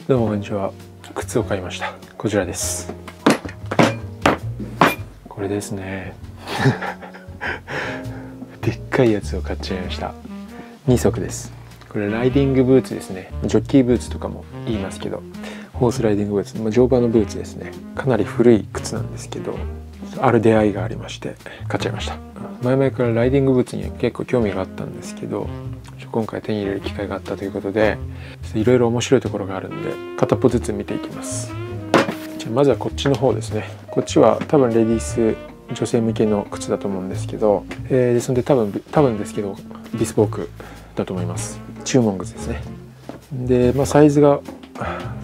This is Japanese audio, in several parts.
どうもこんにちは。靴を買いました。こちらです。これですね。でっかいやつを買っちゃいました。2足です。これライディングブーツですね。ジョッキーブーツとかも言いますけど、ホースライディングブーツ、乗馬のブーツですね。かなり古い靴なんですけど、ある出会いがありまして買っちゃいました。前々からライディングブーツには結構興味があったんですけど、今回手に入れる機会があったということで、いろいろ面白いところがあるんで片っぽずつ見ていきます。じゃあまずはこっちの方ですね。こっちは多分レディース女性向けの靴だと思うんですけど、ですので多分ですけどビスポークだと思います。注文靴ですね。で、サイズが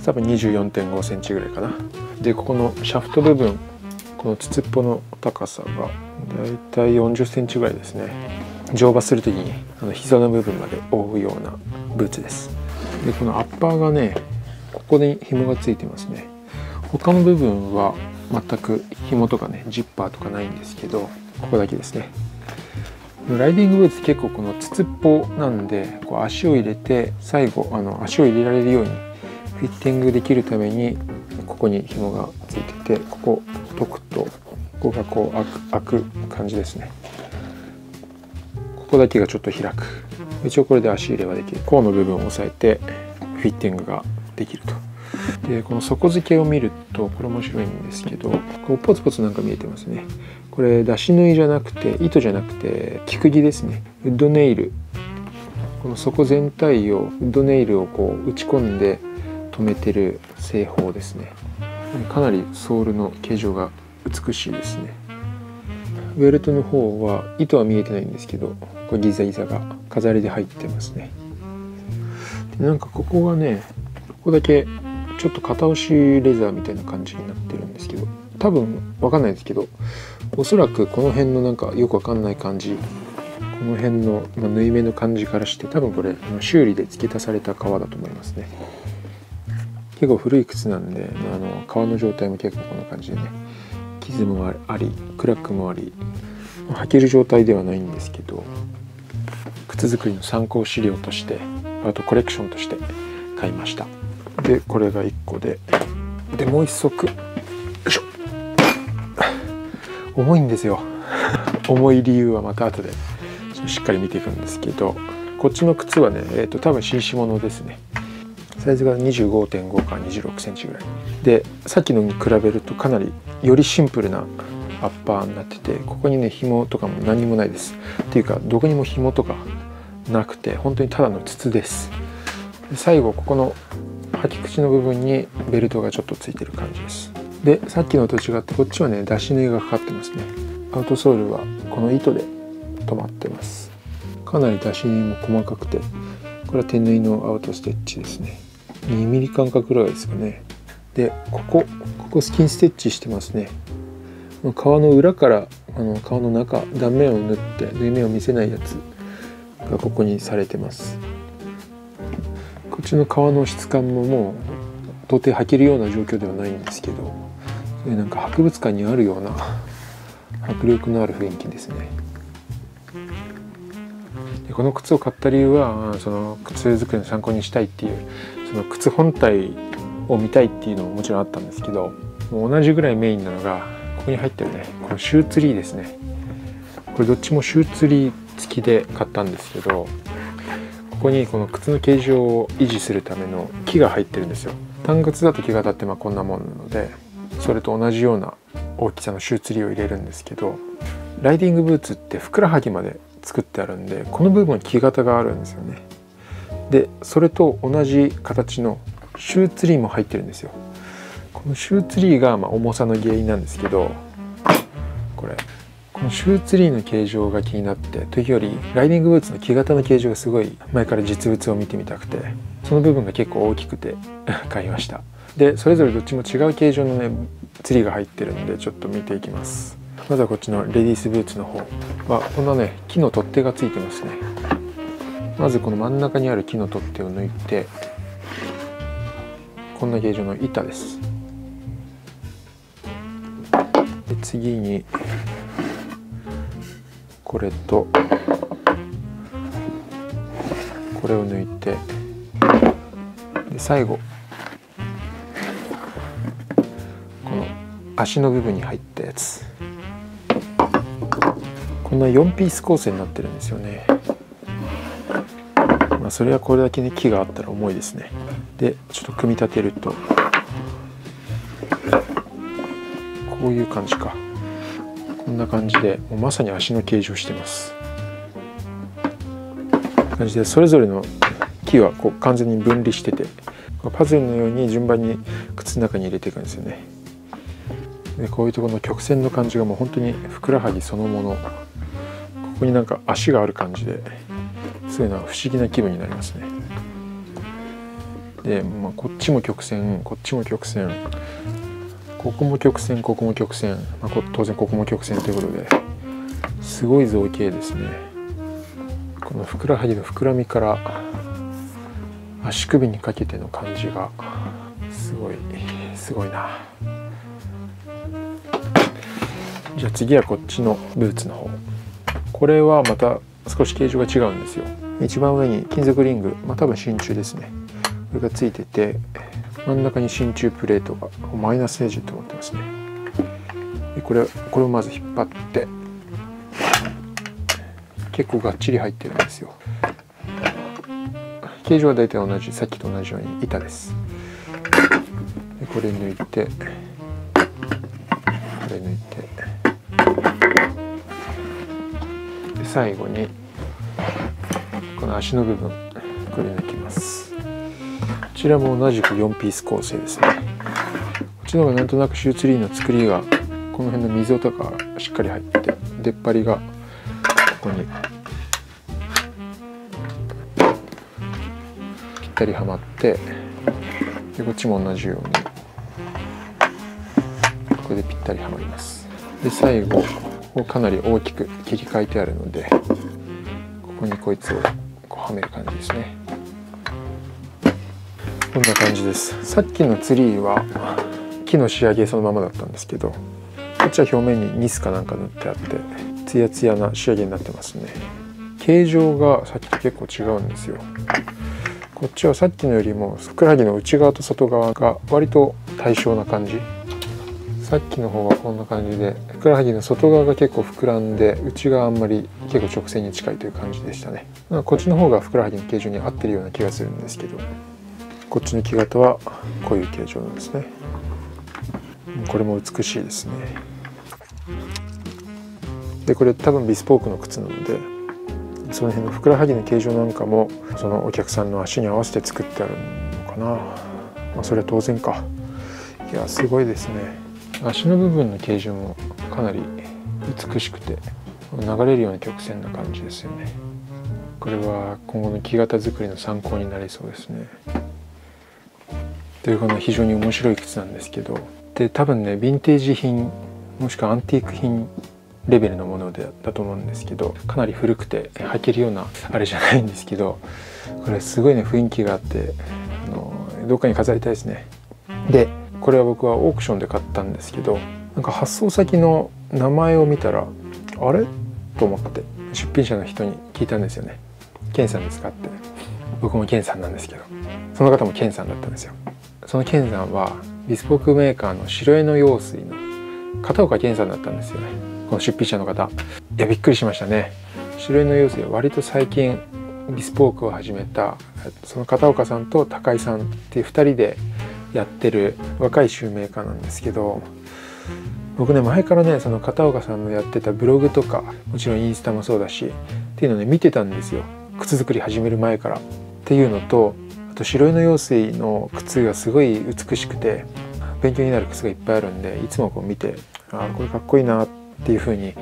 多分 24.5 センチぐらいかな。で、ここのシャフト部分、この筒っぽの高さがだいたい40センチぐらいですね。乗馬するときに膝の部分まで覆うようなブーツです。で、このアッパーがね、ここに紐がついてますね。他の部分は全く紐とかね、ジッパーとかないんですけど、ここだけですね。ライディングブーツ結構この筒っぽなんで、こう足を入れて最後足を入れられるようにフィッティングできるためにここに紐がついてて、ここ解くとここがこう開く感じですね。ここだけがちょっと開く。一応これで足入れはできる。甲の部分を押さえてフィッティングができると。で、この底付けを見るとこれ面白いんですけど、こうポツポツなんか見えてますね。これ出し縫いじゃなくて、糸じゃなくて木釘ですね。ウッドネイル。この底全体をウッドネイルをこう打ち込んで留めてる製法ですね。かなりソールの形状が美しいですね。ウェルトの方は糸は見えてないんですけど、これギザギザが飾りで入ってますね。で、なんかここがね、ここだけちょっと片押しレザーみたいな感じになってるんですけど、多分わかんないですけど、おそらくこの辺のなんかよくわかんない感じ、この辺の縫い目の感じからして、多分これ修理で付け足された革だと思いますね。結構古い靴なんで、革の状態も結構こんな感じでね、傷もありクラックもあり、履ける状態ではないんですけど、靴作りの参考資料として、あとコレクションとして買いました。で、これが1個でもう1足、よいしょ、重いんですよ。重い理由はまた後でしっかり見ていくんですけど、こっちの靴はね、多分紳士物ですね。サイズが 25.5 から26センチぐらいで、さっきのに比べるとかなりよりシンプルなアッパーになってて、ここにね、紐とかも何もないです。っていうか、どこにも紐とかなくて、本当にただの筒です。で、最後ここの履き口の部分にベルトがちょっとついてる感じです。で、さっきのと違ってこっちはね、出し縫いがかかってますね。アウトソールはこの糸で留まってます。かなり出し縫いも細かくて、これは手縫いのアウトステッチですね。2ミリ間隔ぐらいですかね。で、ここスキンステッチしてますね。革の裏から革の中、断面を縫って縫い目を見せないやつがここにされてます。こっちの革の質感ももう到底履けるような状況ではないんですけど、なんか博物館にあるような迫力のある雰囲気ですね。で、この靴を買った理由は、その靴作りの参考にしたいっていう、その靴本体を見たいっていうのももちろんあったんですけど、もう同じぐらいメインなのがここに入ってるね、このシューツリーですね。これどっちもシューツリー付きで買ったんですけど、ここにこの靴の形状を維持するための木が入ってるんですよ。単靴だと木が立ってこんなもんなので、それと同じような大きさのシューツリーを入れるんですけど、ライディングブーツってふくらはぎまで作ってあるんで、この部分に木型があるんですよね。で、それと同じ形のシューツリーも入ってるんですよ。このシューツリーが重さの原因なんですけど、このシューツリーの形状が気になって、というよりライディングブーツの木型の形状がすごい前から実物を見てみたくて、その部分が結構大きくて買いました。で、それぞれどっちも違う形状のね、ツリーが入ってるんで、ちょっと見ていきます。まずはこっちのレディースブーツの方は、こんなね、木の取っ手がついてますね。まずこの真ん中にある木の取っ手を抜いて、こんな形状の板です。で、次にこれとこれを抜いて、で最後足の部分に入ったやつ。こんな4ピース構成になってるんですよね。まあそれはこれだけね木があったら重いですね。でちょっと組み立てるとこういう感じか。こんな感じでもうまさに足の形状してます。感じでそれぞれの木はこう完全に分離してて、パズルのように順番に靴の中に入れていくんですよね。でこういうところの曲線の感じがもう本当にふくらはぎそのもの。ここになんか足がある感じですごいな不思議な気分になりますね。で、まあ、こっちも曲線こっちも曲線、ここも曲線ここも曲線、まあ、当然ここも曲線ということですごい造形ですね。このふくらはぎの膨らみから足首にかけての感じがすごいな。じゃあ次はこっちのブーツの方。これはまた少し形状が違うんですよ。一番上に金属リング、まあ、多分真鍮ですね。これがついてて、真ん中に真鍮プレートがマイナスネジと思ってますね。でこれをまず引っ張って結構がっちり入ってるんですよ。形状は大体同じ、さっきと同じように板です。でこれ抜いてこれ抜いてで最後にこの足の部分これ抜きます。こちらも同じく4ピース構成ですね。こっちの方がなんとなくシューツリーの作りがこの辺の溝とかしっかり入って出っ張りがここにぴったりはまって、でこっちも同じようにこれでぴったりはまります。で最後ここかなり大きく切り替えてあるのでここにこいつをこうはめる感じですね。こんな感じです。さっきのツリーは木の仕上げそのままだったんですけど、こっちは表面にニスかなんか塗ってあってツヤツヤな仕上げになってますね。形状がさっきと結構違うんですよ。こっちはさっきのよりもふくらはぎの内側と外側が割と対称な感じ。さっきの方はこんな感じでふくらはぎの外側が結構膨らんで内側あんまり結構直線に近いという感じでしたね。こっちの方がふくらはぎの形状に合ってるような気がするんですけど、こっちの木型はこういう形状なんですね。これも美しいですね。でこれ多分ビスポークの靴なのでその辺のふくらはぎの形状なんかもそのお客さんの足に合わせて作ってあるのかな。まあそれは当然か。いやすごいですね。足の部分の形状もかなり美しくて流れるような曲線な感じですよね。これは今後の木型作りの参考になりそうですね。というこの非常に面白い靴なんですけど、で多分ねヴィンテージ品もしくはアンティーク品レベルのものだと思うんですけど、かなり古くて履けるようなあれじゃないんですけど、これすごいね雰囲気があってどっかに飾りたいですね。でこれは僕はオークションで買ったんですけど、なんか発送先の名前を見たらあれと思って出品者の人に聞いたんですよね。ケンさんですかって。僕もケンさんなんですけど、その方もケンさんだったんですよ。そのケンさんはビスポークメーカーの白江の用水の片岡健さんだったんですよね。この出品者の方、いやびっくりしましたね。白江の用水は割と最近ビスポークを始めたその片岡さんと高井さんっていう2人でやってる若いシューメーカーなんですけど、僕ね前からねその片岡さんのやってたブログとかもちろんインスタもそうだしっていうのね見てたんですよ、靴作り始める前から。っていうのと、あと白江の用水の靴がすごい美しくて勉強になる靴がいっぱいあるんで、いつもこう見てこれかっこいいなっていう風に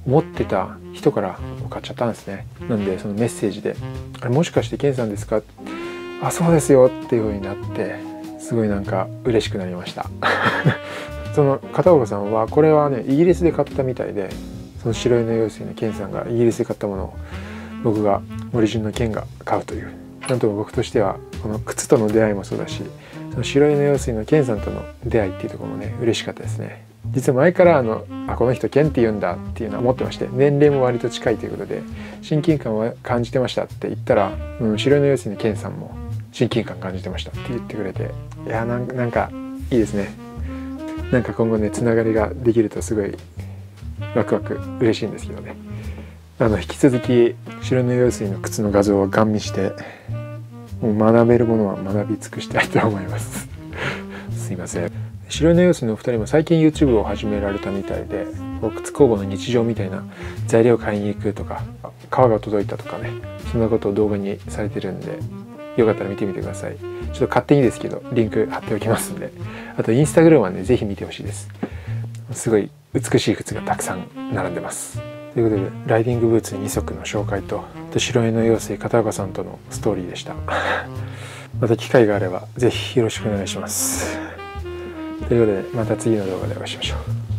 思ってた人から買っちゃったんですね。なんでそのメッセージで「あれもしかしてケンさんですか?」あ、そうですよっていう風になって、すごいなんか嬉しくなりましたその片岡さんはこれはねイギリスで買ったみたいで、その白江の用水のケンさんがイギリスで買ったものを僕が森潤のケンが買うという、なんとも僕としてはこの靴との出会いもそうだし、その白江の用水のケンさんとの出会いっていうところもね嬉しかったですね。実は前からこの人ケンって言うんだっていうのは思ってまして、年齢も割と近いということで親近感は感じてましたって言ったら、白江の用水のケンさんも親近感感じてましたって言ってくれて、いやなんかいいですね。なんか今後ねつながりができるとすごいワクワク嬉しいんですけどね。引き続き白根用水の靴の画像をガン見して、もう学べるものは学び尽くしたいと思いますすいません。白根用水のお二人も最近 YouTube を始められたみたいで、靴工房の日常みたいな材料買いに行くとか革が届いたとかね、そんなことを動画にされてるんで、よかったら見てみてください。ちょっと勝手にですけどリンク貼っておきますんで、あとインスタグラムはねぜひ見てほしいです。すごい美しい靴がたくさん並んでます。ということでライディングブーツ2足の紹介と白江の用水片岡さんとのストーリーでしたまた機会があればぜひよろしくお願いします。ということでまた次の動画でお会いしましょう。